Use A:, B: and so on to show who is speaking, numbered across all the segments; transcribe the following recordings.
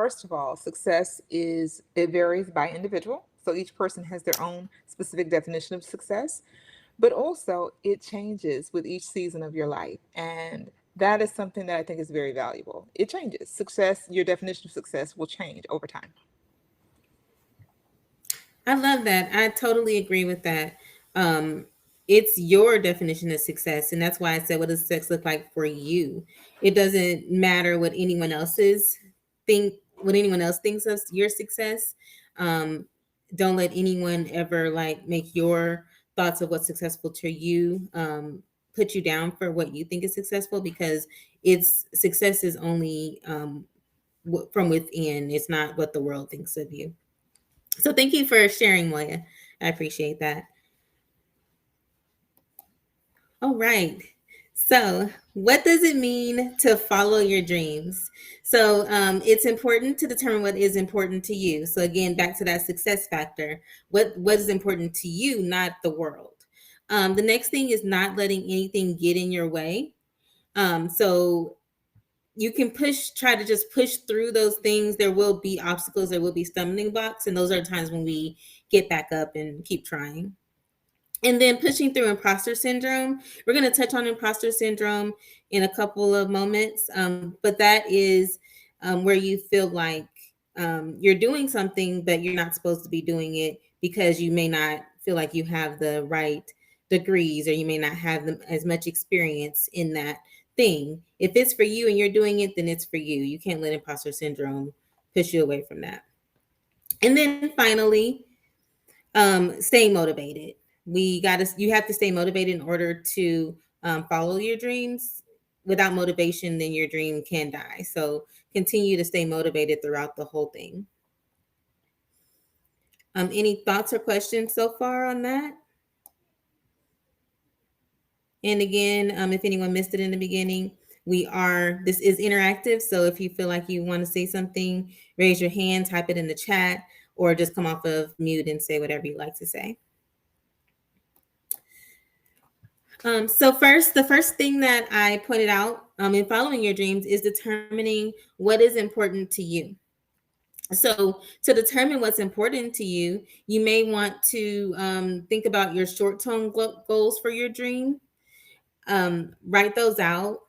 A: first of all, it varies by individual. So each person has their own specific definition of success, but also it changes with each season of your life. And that is something that I think is very valuable. It changes. Success, your definition of success will change over time.
B: I love that. I totally agree with that. Um, it's your definition of success, and that's why I said, "What does success look like for you?" It doesn't matter what anyone else thinks of your success. Um, don't let anyone ever like make your thoughts of what's successful to you put you down for what you think is successful, because it's success is only from within. It's not what the world thinks of you. So thank you for sharing, Moya. I appreciate that. All right. So, what does it mean to follow your dreams? So, it's important to determine what is important to you. So, again, back to that success factor. What is important to you, not the world. The next thing is not letting anything get in your way. So you can try to just push through those things. There will be obstacles, there will be stumbling blocks, and those are times when we get back up and keep trying. And then pushing through imposter syndrome. We're going to touch on imposter syndrome in a couple of moments, but that is where you feel like you're doing something, but you're not supposed to be doing it because you may not feel like you have the right degrees, or you may not have as much experience in that thing. If it's for you and you're doing it, then it's for you. You can't let imposter syndrome push you away from that. And then finally, staying motivated. You have to stay motivated in order to follow your dreams. Without motivation, then your dream can die. So continue to stay motivated throughout the whole thing. Any thoughts or questions so far on that? And again, if anyone missed it in the beginning, this is interactive. So if you feel like you want to say something, raise your hand, type it in the chat, or just come off of mute and say whatever you like to say. So the first thing that I pointed out in following your dreams is determining what is important to you. So to determine what's important to you, you may want to think about your short-term goals for your dream. Write those out.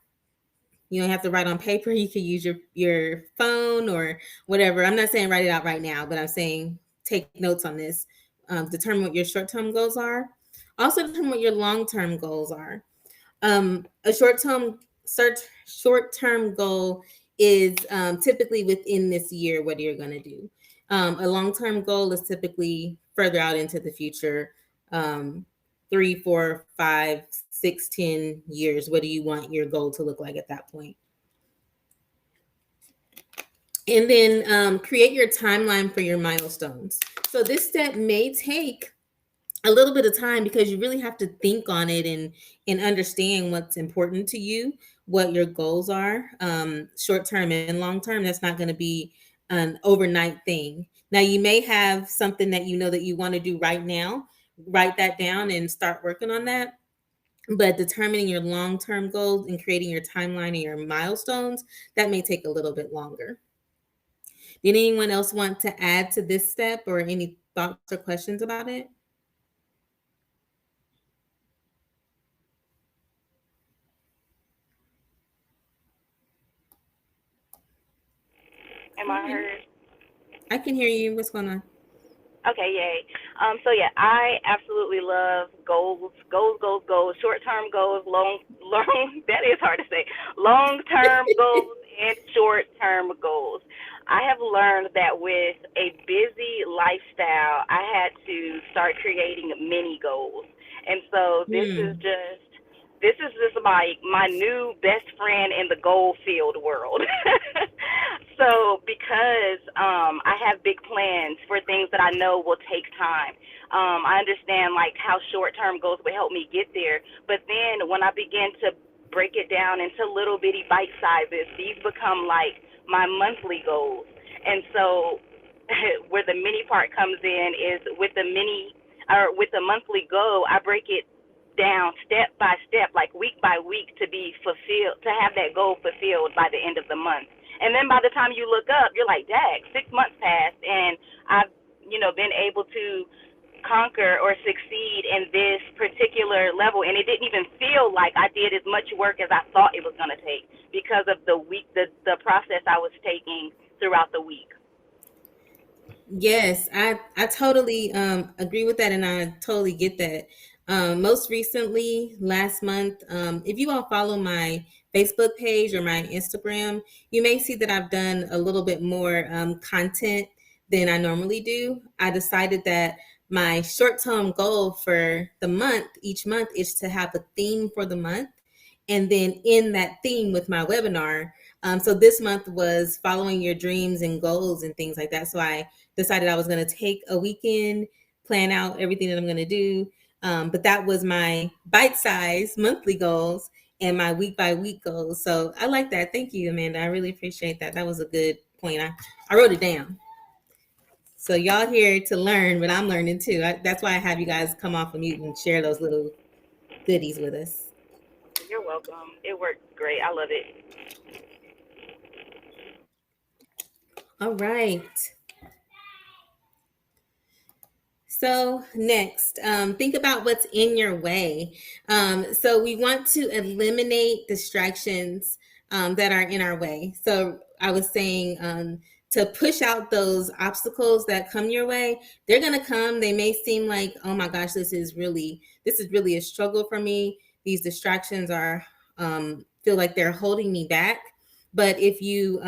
B: You don't have to write on paper. You can use your phone or whatever. I'm not saying write it out right now, but I'm saying take notes on this. Determine what your short-term goals are. Also determine what your long-term goals are. A short-term goal is typically within this year what you're going to do. A long-term goal is typically further out into the future, 3, 4, 5, 6, 10 years. What do you want your goal to look like at that point? And then create your timeline for your milestones. So this step may take a little bit of time because you really have to think on it and understand what's important to you, what your goals are, short term and long term. That's not going to be an overnight thing. Now, you may have something that you know that you want to do right now. Write that down and start working on that. But determining your long term goals and creating your timeline and your milestones, that may take a little bit longer. Did anyone else want to add to this step, or any thoughts or questions about it?
C: Am I heard?
B: I can hear you. What's going on?
C: Okay, yay. So yeah, I absolutely love goals, goals, goals, goals, short-term goals, long, that is hard to say, long-term goals and short-term goals. I have learned that with a busy lifestyle, I had to start creating mini goals. And so
B: Hmm.
C: this is just my new best friend in the goal field world. So because I have big plans for things that I know will take time, I understand like how short-term goals will help me get there. But then when I begin to break it down into little bitty bite sizes, these become like my monthly goals. And so where the mini part comes in is with the monthly goal, I break it down step by step, like week by week, to be fulfilled, to have that goal fulfilled by the end of the month. And then by the time you look up, you're like, dang, 6 months passed, and I've, been able to conquer or succeed in this particular level. And it didn't even feel like I did as much work as I thought it was going to take because of the week, the process I was taking throughout the week.
B: Yes, I totally agree with that, and I totally get that. Most recently, last month, if you all follow my Facebook page or my Instagram, you may see that I've done a little bit more content than I normally do. I decided that my short-term goal for the month, each month, is to have a theme for the month, and then in that theme with my webinar. So this month was following your dreams and goals and things like that. So I decided I was going to take a weekend, plan out everything that I'm going to do. But that was my bite-sized monthly goals and my week by week goals. So I like that. Thank you, Amanda. I really appreciate that. That was a good point. I wrote it down. So y'all here to learn, but I'm learning too. That's why I have you guys come off of mute and share those little goodies with us.
C: You're welcome. It worked great. I love it.
B: All right. So next, think about what's in your way. So we want to eliminate distractions that are in our way. So I was saying to push out those obstacles that come your way. They're going to come. They may seem like, oh my gosh, this is really a struggle for me. These distractions are feel like they're holding me back. But if you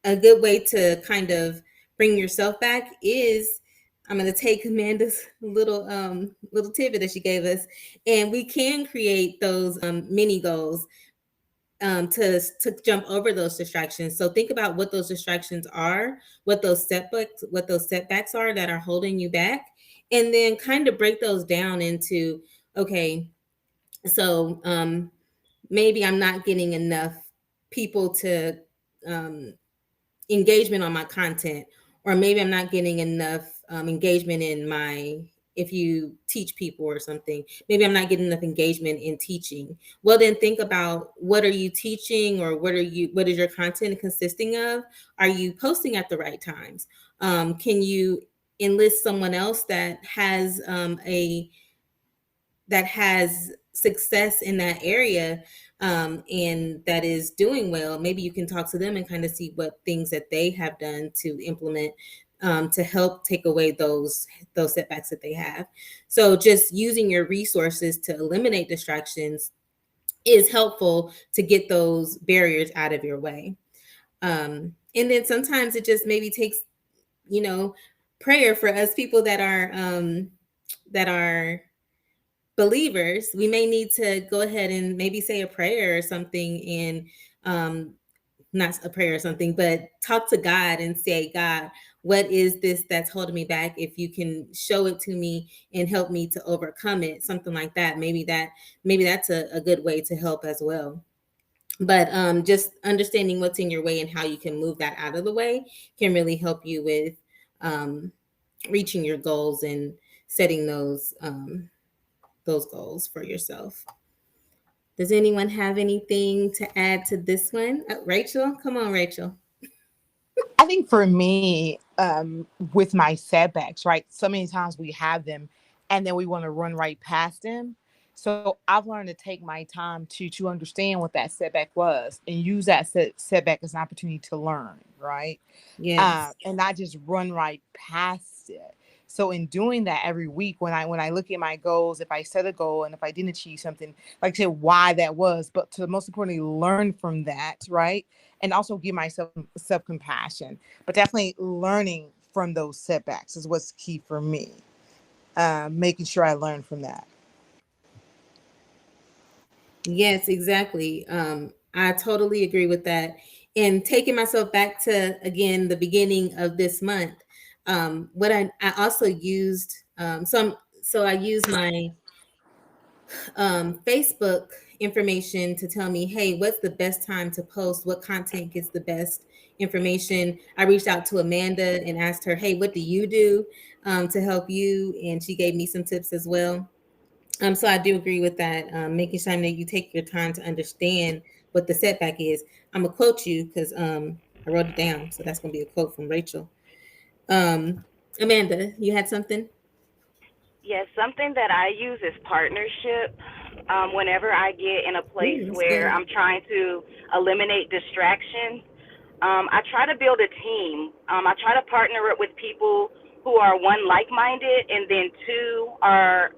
B: a good way to kind of bring yourself back is, I'm going to take Amanda's little tidbit that she gave us, and we can create those mini goals to jump over those distractions. So think about what those distractions are, what those setbacks are that are holding you back, and then kind of break those down into, okay, so maybe I'm not getting enough people to engagement on my content, or maybe I'm not getting enough engagement in my, if you teach people or something, maybe I'm not getting enough engagement in teaching. Well, then think about, what are you teaching, or what is your content consisting of? Are you posting at the right times? Can you enlist someone else that has success in that area, and that is doing well? Maybe you can talk to them and kind of see what things that they have done to implement to help take away those setbacks that they have. So just using your resources to eliminate distractions is helpful to get those barriers out of your way. And then sometimes it just maybe takes, prayer for us people that are believers. We may need to go ahead and maybe say a prayer or something, and not a prayer or something, but talk to God and say, God, what is this that's holding me back? If you can show it to me and help me to overcome it, something like that. Maybe that's a good way to help as well. But just understanding what's in your way and how you can move that out of the way can really help you with reaching your goals and setting those goals for yourself. Does anyone have anything to add to this one? Rachel, come on, Rachel.
D: I think for me, with my setbacks, right? So many times we have them and then we want to run right past them. So I've learned to take my time to understand what that setback was and use that setback as an opportunity to learn, right?
B: Yes.
D: And not just run right past it. So in doing that every week, when I look at my goals, if I set a goal and if I didn't achieve something, like I said, why that was, but to most importantly, learn from that, right? And also give myself self-compassion, but definitely learning from those setbacks is what's key for me. Making sure I learn from that.
B: Yes, exactly. I totally agree with that. And taking myself back to, again, the beginning of this month, what I also used, so I used my Facebook information to tell me, hey, what's the best time to post? What content gets the best information? I reached out to Amanda and asked her, hey, what do you do to help you? And she gave me some tips as well. So I do agree with that, making sure that you take your time to understand what the setback is. I'm gonna quote you because I wrote it down. So that's gonna be a quote from Rachel. Amanda, you had something?
C: Yes, something that I use is partnership. Whenever I get in a place
B: Ooh, that's
C: where
B: good.
C: I'm trying to eliminate distractions, I try to build a team. I try to partner up with people who are one like-minded, and then two are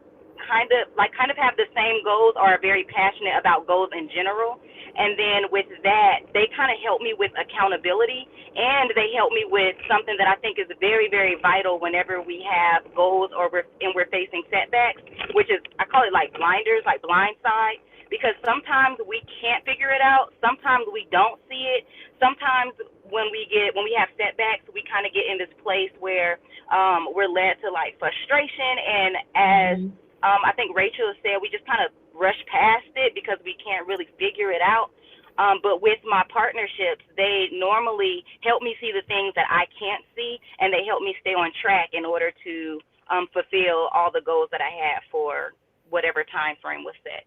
C: kind of have the same goals or are very passionate about goals in general. And then with that, they kind of help me with accountability, and they help me with something that I think is very, very vital whenever we have goals or we're facing setbacks, which is, I call it like blinders, like blind side, because sometimes we can't figure it out. Sometimes we don't see it. Sometimes when we have setbacks, we kind of get in this place where we're led to like frustration, and as
B: Mhm.
C: I think Rachel said, we just kind of rush past it because we can't really figure it out. But with my partnerships, they normally help me see the things that I can't see, and they help me stay on track in order to fulfill all the goals that I have for whatever time frame was set.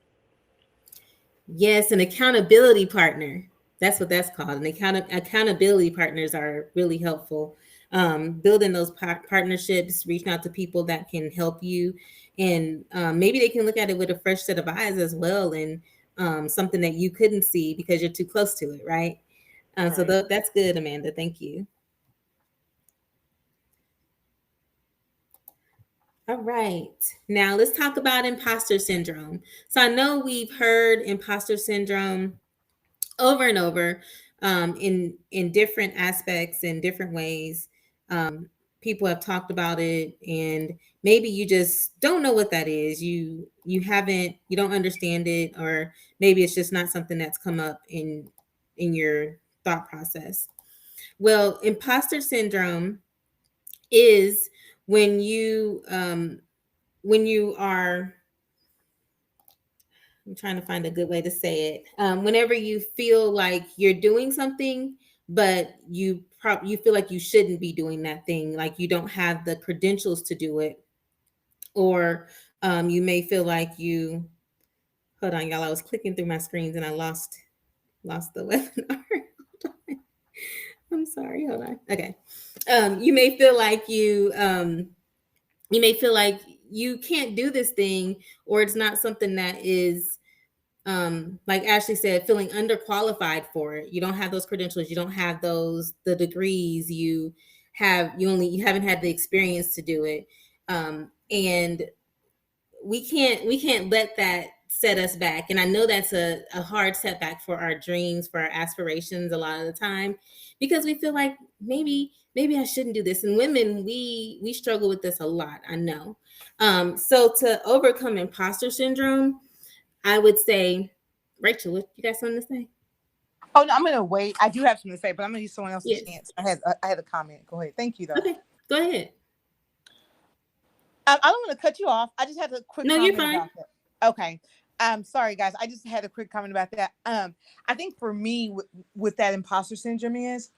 B: Yes, an accountability partner. That's what that's called. And accountability partners are really helpful. Building those partnerships, reaching out to people that can help you, and maybe they can look at it with a fresh set of eyes as well, and something that you couldn't see because you're too close to it, right? So
A: Right.
B: that's good, Amanda. Thank you. All right. Now let's talk about imposter syndrome. So I know we've heard imposter syndrome over and over, in different aspects, in different ways. People have talked about it, and maybe you just don't know what that is. You don't understand it, or maybe it's just not something that's come up in your thought process. Well, imposter syndrome is when you are, I'm trying to find a good way to say it. Whenever you feel like you're doing something, but you feel like you shouldn't be doing that thing, like you don't have the credentials to do it, or you may feel like you. Hold on, y'all. I was clicking through my screens and I lost the webinar. I'm sorry. Hold on. Okay. You may feel like you may feel like you can't do this thing, or it's not something that is, like Ashley said, feeling underqualified for it. You don't have those credentials, you don't have the degrees, you haven't had the experience to do it. And we can't let that set us back. And I know that's a hard setback for our dreams, for our aspirations a lot of the time, because we feel like maybe I shouldn't do this. And women, we struggle with this a lot, I know. So to overcome imposter syndrome, I would say, Rachel, what you got something to say?
D: Oh no, I'm gonna wait. I do have something to say, but I'm gonna give someone else a
B: Yes.
D: chance. I had a comment. Go ahead. Thank you though.
B: Okay, go ahead.
D: I don't want to cut you off. I just had a quick
B: No, you're
D: comment
B: fine.
D: about that. Okay. Sorry guys. I just had a quick comment about that. I think for me with that imposter syndrome is,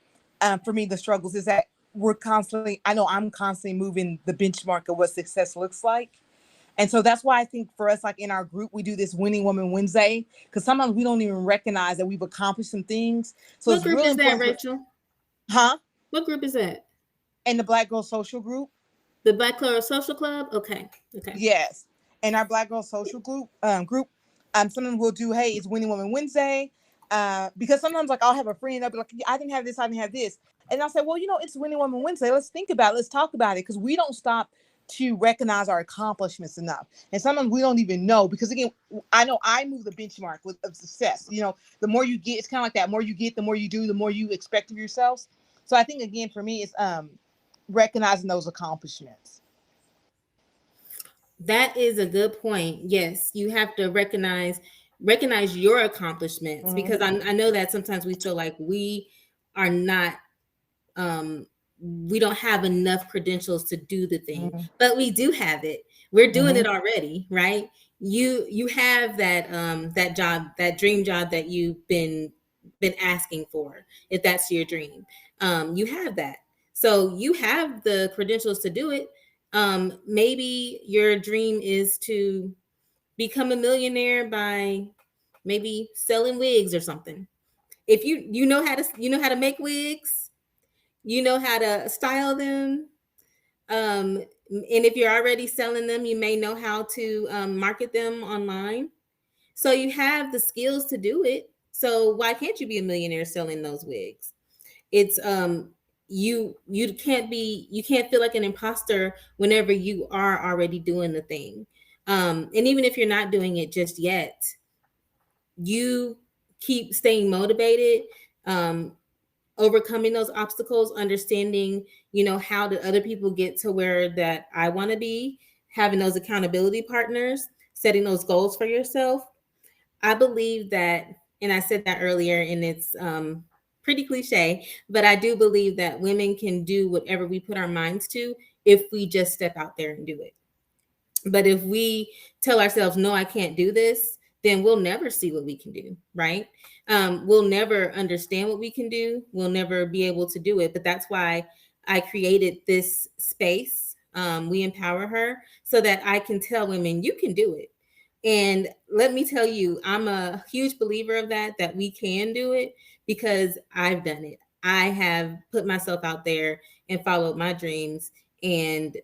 D: for me the struggles is that I know I'm constantly moving the benchmark of what success looks like. And so that's why I think for us, like in our group, we do this Winning Woman Wednesday, because sometimes we don't even recognize that we've accomplished some things. So
B: What
D: it's
B: group
D: really
B: is that,
D: important.
B: Rachel?
D: Huh?
B: What group is that?
D: And the Black Girl Social Group.
B: The Black Clover Social Club? Okay.
D: Yes. And our Black Girl Social group, sometimes we'll do, hey, it's Winning Woman Wednesday. Because sometimes like I'll have a friend, I'll be like, I didn't have this, I didn't have this. And I'll say, well, it's Winning Woman Wednesday. Let's think about it. Let's talk about it. Because we don't stop to recognize our accomplishments enough. And sometimes we don't even know, because again, I know I move the benchmark of success. The more you get, it's kind of like that. The more you get, the more you do, the more you expect of yourselves. So I think again, for me, it's recognizing those accomplishments.
B: That is a good point. Yes, you have to recognize your accomplishments,
D: Mhm.
B: because I know that sometimes we feel like we are not, we don't have enough credentials to do the thing,
D: Mhm.
B: but we do have it. We're doing
D: Mhm.
B: it already, right? You have that job, that dream job that you've been asking for, if that's your dream. You have that. So you have the credentials to do it. Maybe your dream is to become a millionaire by maybe selling wigs or something. If you know how to make wigs, you know how to style them. And if you're already selling them, you may know how to market them online. So you have the skills to do it. So why can't you be a millionaire selling those wigs? It's you can't feel like an imposter whenever you are already doing the thing. And even if you're not doing it just yet, you keep staying motivated, um, overcoming those obstacles, understanding, how do other people get to where that I want to be, having those accountability partners, setting those goals for yourself. I believe that, and I said that earlier, and it's pretty cliche, but I do believe that women can do whatever we put our minds to if we just step out there and do it. But if we tell ourselves, no, I can't do this, then we'll never see what we can do, right? We'll never understand what we can do. We'll never be able to do it. But that's why I created this space. We empower her so that I can tell women, you can do it. And let me tell you, I'm a huge believer of that we can do it because I've done it. I have put myself out there and followed my dreams and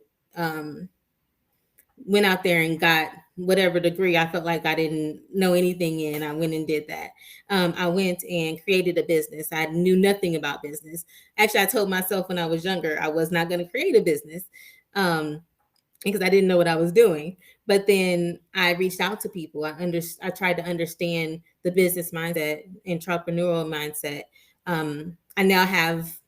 B: went out there and got whatever degree I felt like I didn't know anything in. I went and did that. I went and created a business. I knew nothing about business. Actually, I told myself when I was younger, I was not going to create a business because I didn't know what I was doing. But then I reached out to people. I tried to understand the business mindset, entrepreneurial mindset. I now have,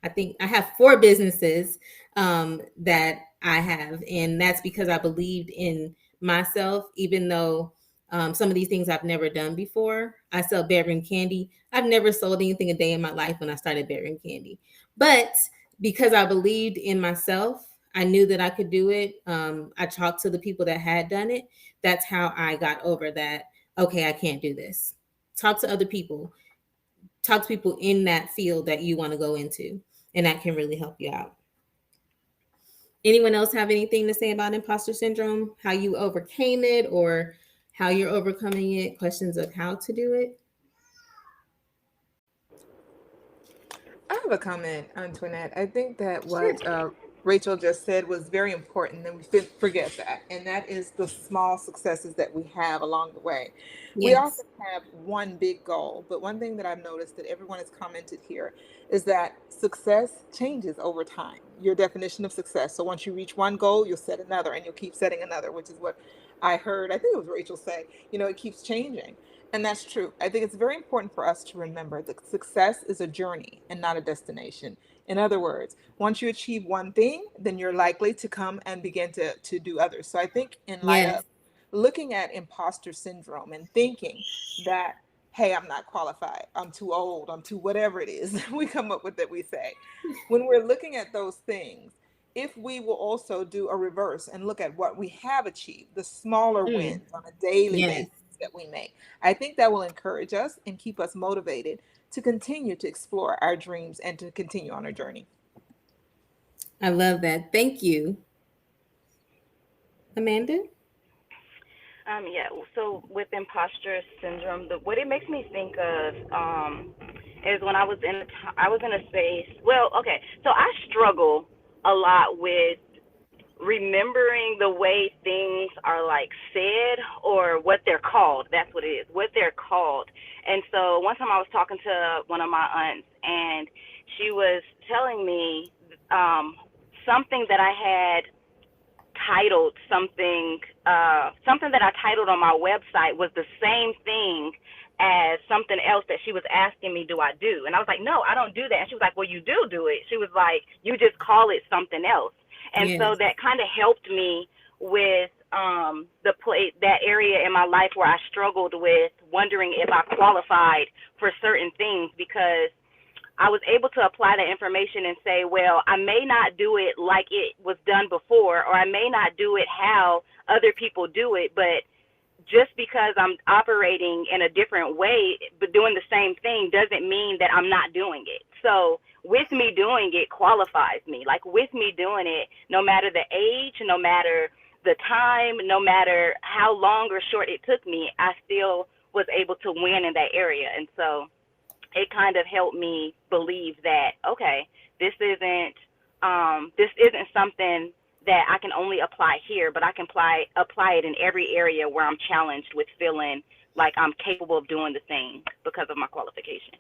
B: I think I have 4 businesses that I have, and that's because I believed in myself, even though some of these things I've never done before. I sell bedroom candy. I've never sold anything a day in my life when I started bedroom candy, but because I believed in myself, I knew that I could do it. I talked to the people that had done it. That's how I got over that. Okay, I can't do this. Talk to other people. Talk to people in that field that you want to go into, and that can really help you out. Anyone else have anything to say about imposter syndrome, how you overcame it or how you're overcoming it, questions of how to do it?
A: I have a comment, Antoinette. I think that
B: Sure.
A: what Rachel just said was very important, and we forget that. And that is the small successes that we have along the way. We
B: Yes.
A: often have one big goal, but one thing that I've noticed that everyone has commented here is that success changes over time. Your definition of success. So once you reach one goal, you'll set another, and you'll keep setting another, which is what I heard. I think it was Rachel say. It keeps changing. And that's true. I think it's very important for us to remember that success is a journey and not a destination. In other words, once you achieve one thing, then you're likely to come and begin to do others. So I think in light
B: Yes.
A: of looking at imposter syndrome and thinking that, hey, I'm not qualified, I'm too old, I'm too whatever it is we come up with that we say. When we're looking at those things, if we will also do a reverse and look at what we have achieved, the smaller
B: Mm,
A: wins on a daily
B: yes.
A: basis that we make, I think that will encourage us and keep us motivated to continue to explore our dreams and to continue on our journey.
B: I love that. Thank you. Amanda?
C: Yeah. So with imposter syndrome, what it makes me think of is when I was in a space. Well, okay. So I struggle a lot with remembering the way things are like said or what they're called. That's what it is. What they're called. And so one time I was talking to one of my aunts, and she was telling me something that I had titled something that I titled on my website was the same thing as something else that she was asking me, do I do? And I was like, no, I don't do that. And she was like, well, you do it. She was like, you just call it something else. And so
B: Yes.
C: that kind of helped me with that area in my life where I struggled with wondering if I qualified for certain things, because I was able to apply that information and say, well, I may not do it like it was done before, or I may not do it how other people do it, but just because I'm operating in a different way but doing the same thing doesn't mean that I'm not doing it. So with me doing it qualifies me. Like with me doing it, no matter the age, no matter the time, no matter how long or short it took me, I still was able to win in that area. And so it kind of helped me believe that, okay, this isn't something that I can only apply here, but I can apply it in every area where I'm challenged with feeling like I'm capable of doing the thing because of my qualification.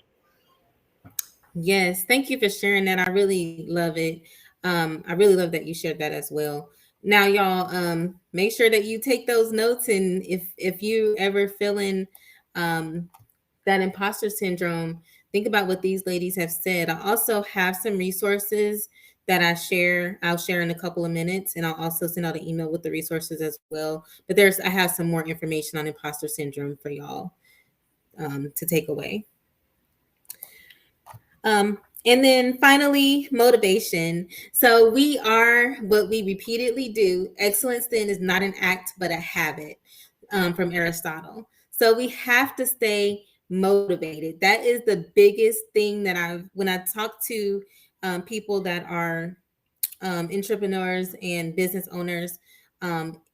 B: Yes, thank you for sharing that. I really love it. I really love that you shared that as well. Now, y'all, make sure that you take those notes, and if you ever feeling that imposter syndrome, think about what these ladies have said. I also have some resources that I'll share in a couple of minutes, and I'll also send out an email with the resources as well. But I have some more information on imposter syndrome for y'all to take away. And then finally, motivation. So we are what we repeatedly do. Excellence then is not an act, but a habit, from Aristotle. So we have to stay motivated. That is the biggest thing that when I talk to people that are entrepreneurs and business owners,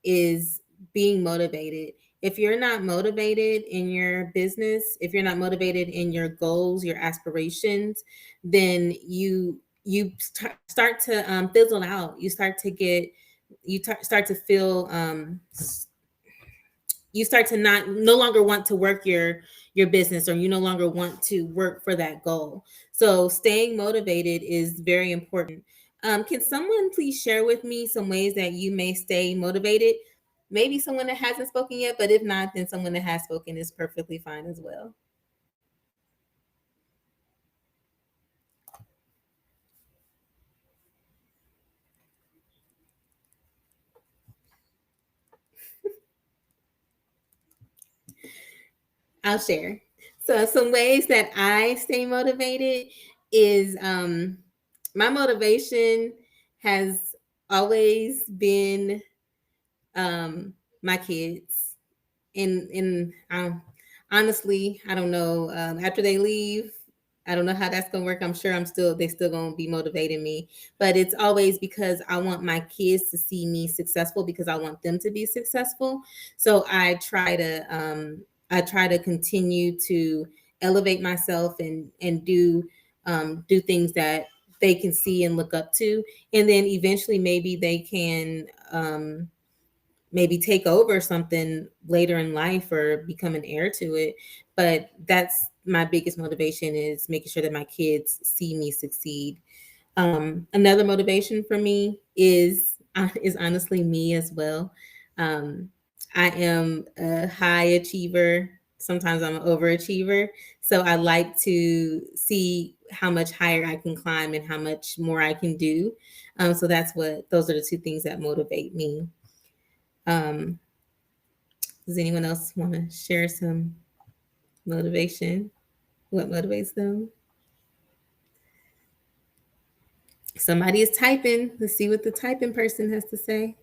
B: is being motivated. If you're not motivated in your business, if you're not motivated in your goals, your aspirations, then you start to fizzle out. You start to feel you start to no longer want to work your business, or you no longer want to work for that goal. So staying motivated is very important. Can someone please share with me some ways that you may stay motivated? Maybe someone that hasn't spoken yet, but if not, then someone that has spoken is perfectly fine as well. I'll share. So some ways that I stay motivated is my motivation has always been my kids. And honestly, I don't know. After they leave, I don't know how that's gonna work. I'm sure they still gonna be motivating me, but it's always because I want my kids to see me successful, because I want them to be successful. So I try to continue to elevate myself and do things that they can see and look up to, and then eventually maybe they can maybe take over something later in life or become an heir to it. But that's my biggest motivation, is making sure that my kids see me succeed. Another motivation for me is honestly me as well. I am a high achiever. Sometimes I'm an overachiever. So I like to see how much higher I can climb and how much more I can do. So those are the two things that motivate me. Does anyone else want to share some motivation? What motivates them? Somebody is typing. Let's see what the typing person has to say.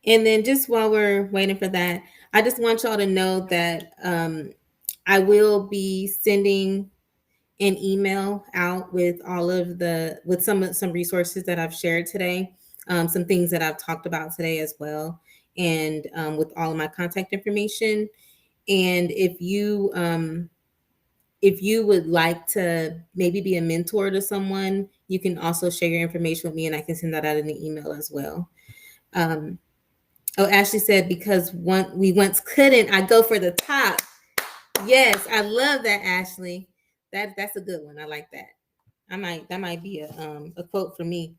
B: And then just while we're waiting for that, I just want y'all to know that I will be sending an email out with some resources that I've shared today, some things that I've talked about today as well, and with all of my contact information. And if you would like to maybe be a mentor to someone, you can also share your information with me, and I can send that out in the email as well. Ashley said, because we once couldn't, I go for the top. Yes, I love that, Ashley. That's a good one. I like that. That might be a quote for me.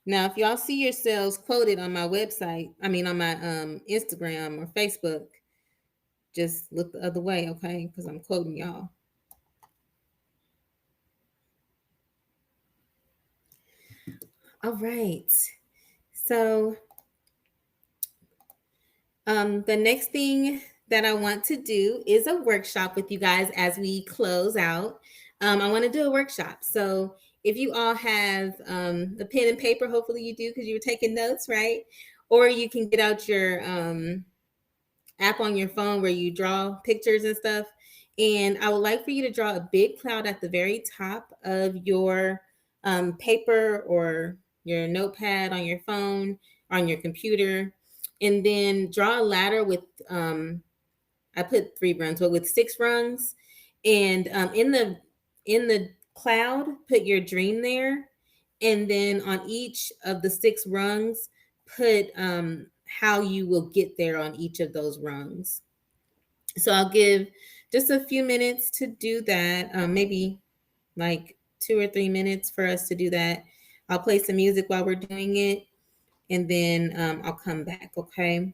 B: Now, if y'all see yourselves quoted on my website, on my Instagram or Facebook, just look the other way, okay? Because I'm quoting y'all. All right. So the next thing that I want to do is a workshop with you guys as we close out. I want to do a workshop. So if you all have a pen and paper, hopefully you do because you were taking notes, right? Or you can get out your app on your phone where you draw pictures and stuff. And I would like for you to draw a big cloud at the very top of your paper or your notepad on your phone, on your computer, and then draw a ladder with I put 3 rungs, but with 6 rungs. And in the cloud, put your dream there, and then on each of the 6 rungs, put how you will get there on each of those rungs. So I'll give just a few minutes to do that, maybe like 2 or 3 minutes for us to do that. I'll play some music while we're doing it, and then I'll come back, okay?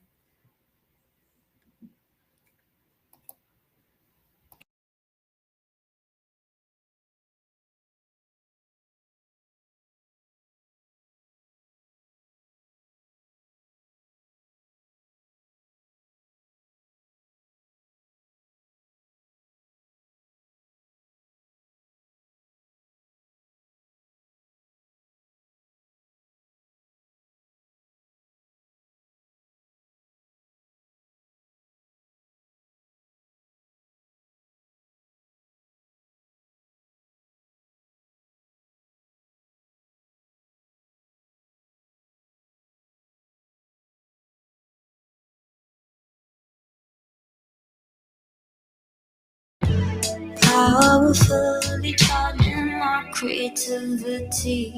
E: Powerfully charging our creativity.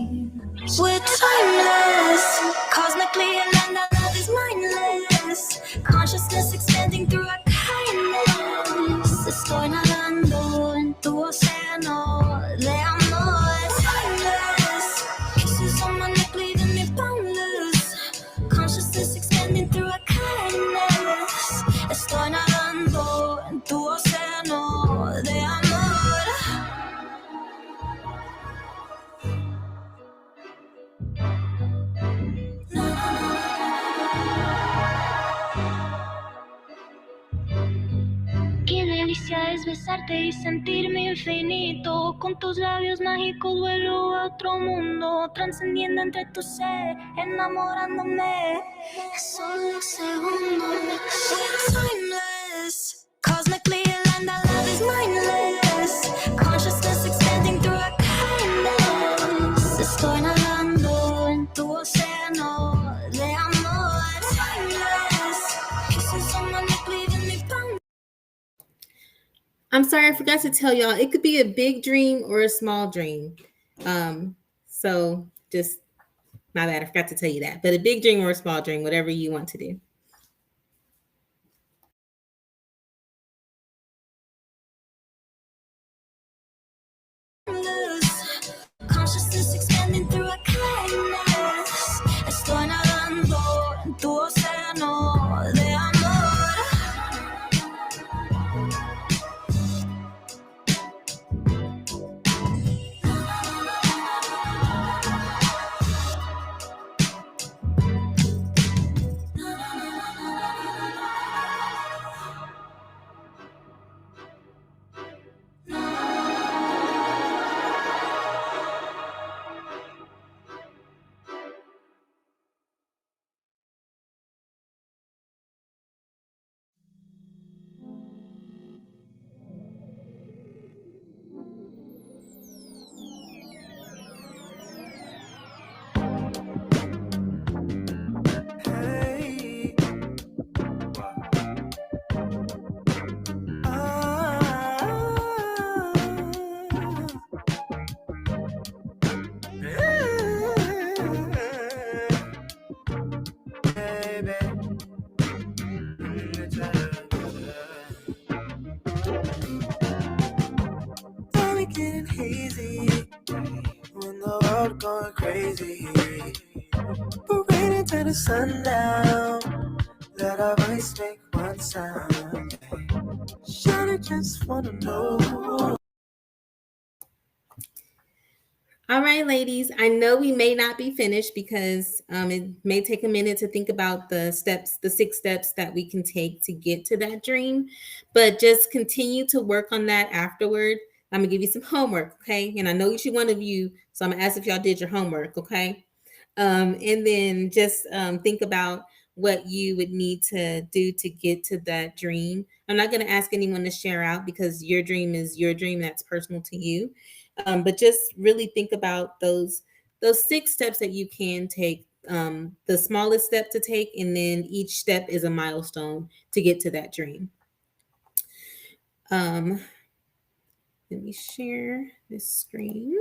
E: We're timeless, cosmically aligned, our love is mindless. Consciousness expanding through our kindness. Estoy nadando en tu océano de amor. Timeless, kisses on my neck leaving me boundless. Consciousness expanding through our kindness. Estoy nadando en tu océano de amor. Qué delicia es besarte y sentirme infinito. Con tus labios mágicos vuelo a otro mundo, trascendiendo entre tu ser, enamorándome. Es solo segundos. We're timeless, cosmically aligned, our love is mindless. Consciousness expanding through our kindness. Estoy nadando en tu océano de amor. Timeless, kisses on my neck leaving me bound.
B: I'm sorry, I forgot to tell y'all, it could be a big dream or a small dream. So just my bad, I forgot to tell you that. But a big dream or a small dream, whatever you want to do.
E: Consciousness expanding through a kindness. Estoy nadando en tu océano de amor.
F: Only getting hazy when the world going crazy. Parading to the sundown, let our voice make one sound. Surely just wanna know.
B: All right, ladies, I know we may not be finished because it may take a minute to think about the 6 steps that we can take to get to that dream, but just continue to work on that afterward I'm gonna give you some homework, okay? And I know each one of you, so I'm gonna ask if y'all did your homework, okay? And then just think about what you would need to do to get to that dream. I'm not going to ask anyone to share out because your dream is your dream. That's personal to you. But just really think about those 6 steps that you can take. The smallest step to take, and then each step is a milestone to get to that dream. Let me share this screen.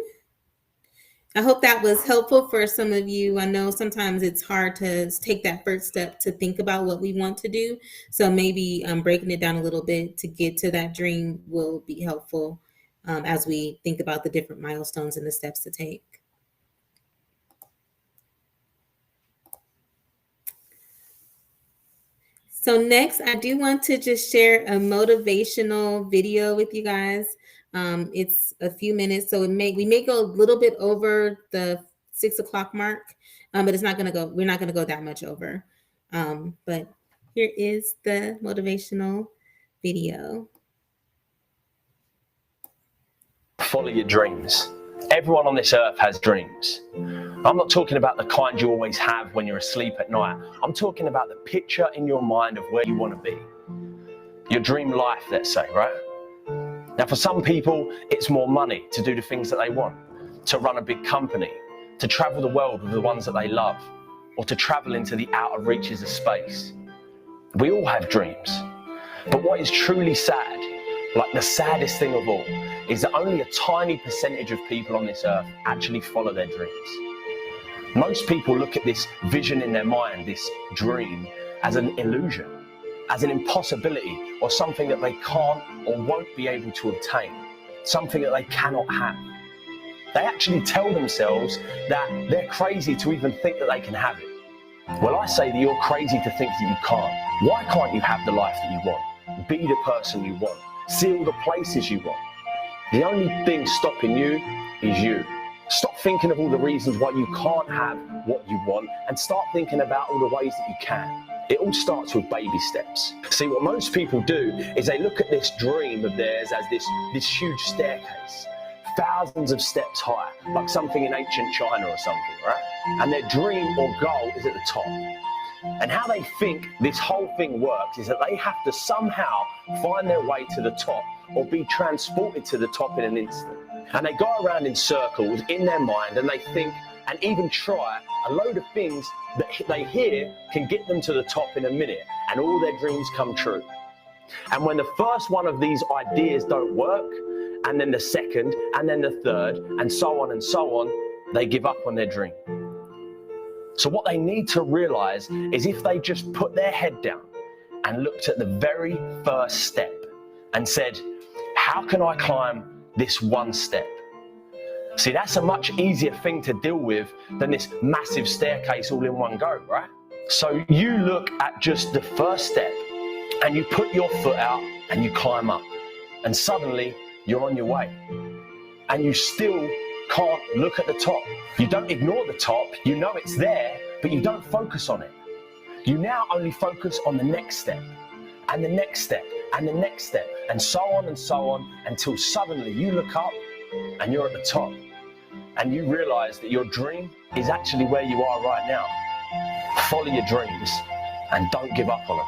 B: I hope that was helpful for some of you. I know sometimes it's hard to take that first step to think about what we want to do. So maybe breaking it down a little bit to get to that dream will be helpful as we think about the different milestones and the steps to take. So next, I do want to just share a motivational video with you guys. It's a few minutes, so we may go a little bit over the 6 o'clock mark, but it's not going to go. We're not going to go that much over. But here is the motivational video.
G: Follow your dreams. Everyone on this earth has dreams. I'm not talking about the kind you always have when you're asleep at night. I'm talking about the picture in your mind of where you want to be. Your dream life, let's say, right? Now, for some people, it's more money to do the things that they want, to run a big company, to travel the world with the ones that they love, or to travel into the outer reaches of space. We all have dreams. But what is truly sad, like the saddest thing of all, is that only a tiny percentage of people on this earth actually follow their dreams. Most people look at this vision in their mind, this dream, as an illusion, as an impossibility, or something that they can't or won't be able to obtain, something that they cannot have. They actually tell themselves that they're crazy to even think that they can have it. Well, I say that you're crazy to think that you can't. Why can't you have the life that you want? Be the person you want. See all the places you want. The only thing stopping you is you. Stop thinking of all the reasons why you can't have what you want and start thinking about all the ways that you can. It all starts with baby steps. See, what most people do is they look at this dream of theirs as this huge staircase, thousands of steps high, like something in ancient China or something, right? And their dream or goal is at the top. And how they think this whole thing works is that they have to somehow find their way to the top or be transported to the top in an instant. And they go around in circles in their mind and they think and even try a load of things that they hear can get them to the top in a minute, and all their dreams come true. And when the first one of these ideas don't work, and then the second, and then the third, and so on, they give up on their dream. So what they need to realize is if they just put their head down and looked at the very first step and said, how can I climb this one step? See, that's a much easier thing to deal with than this massive staircase all in one go, right? So you look at just the first step and you put your foot out and you climb up, and suddenly you're on your way. And you still can't look at the top. You don't ignore the top, you know it's there, but you don't focus on it. You now only focus on the next step, and the next step, and the next step, and so on, until suddenly you look up and you're at the top. And you realize that your dream is actually where you are right now. Follow your dreams and don't give up on them.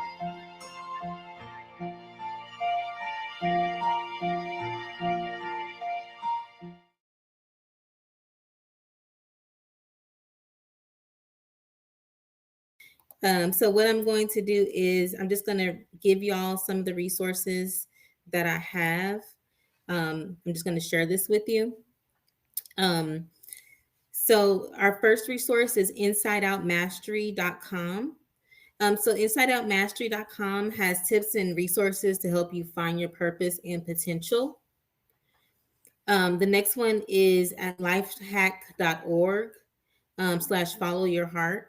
B: So what I'm going to do is I'm just going to give y'all some of the resources that I have. I'm just going to share this with you. So our first resource is InsideOutMastery.com. So InsideOutMastery.com has tips and resources to help you find your purpose and potential. The next one is at lifehack.org/follow-your-heart.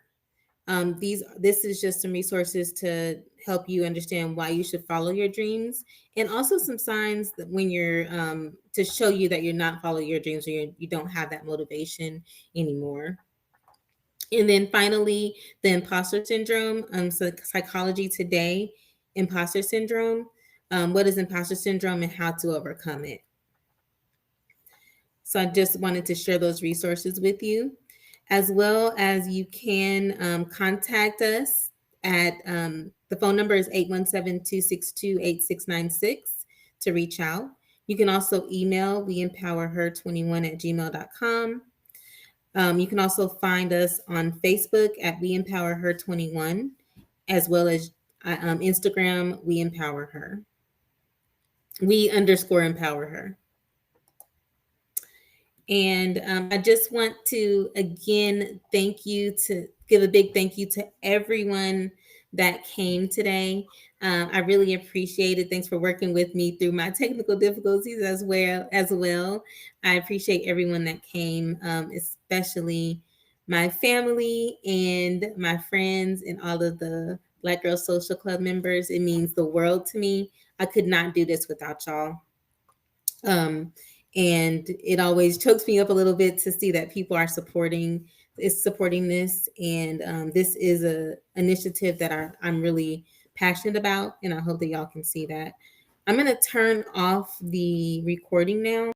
B: This is just some resources to help you understand why you should follow your dreams, and also some signs that when you're to show you that you're not following your dreams, or you don't have that motivation anymore. And then finally, the imposter syndrome. So Psychology Today, imposter syndrome. What is imposter syndrome and how to overcome it? So I just wanted to share those resources with you, as well as you can contact us at the phone number is 817-262-8696 to reach out. You can also email weempowerher21@gmail.com. You can also find us on Facebook at We Empower Her 21, as well as Instagram, We Empower Her. We_empower her. And I just want to again give a big thank you to everyone that came today. I really appreciate it. Thanks for working with me through my technical difficulties as well. I appreciate everyone that came, especially my family and my friends and all of the Black Girl Social Club members. It means the world to me. I could not do this without y'all. And it always chokes me up a little bit to see that people are supporting this. And this is a initiative that I'm really passionate about. And I hope that y'all can see that. I'm going to turn off the recording now.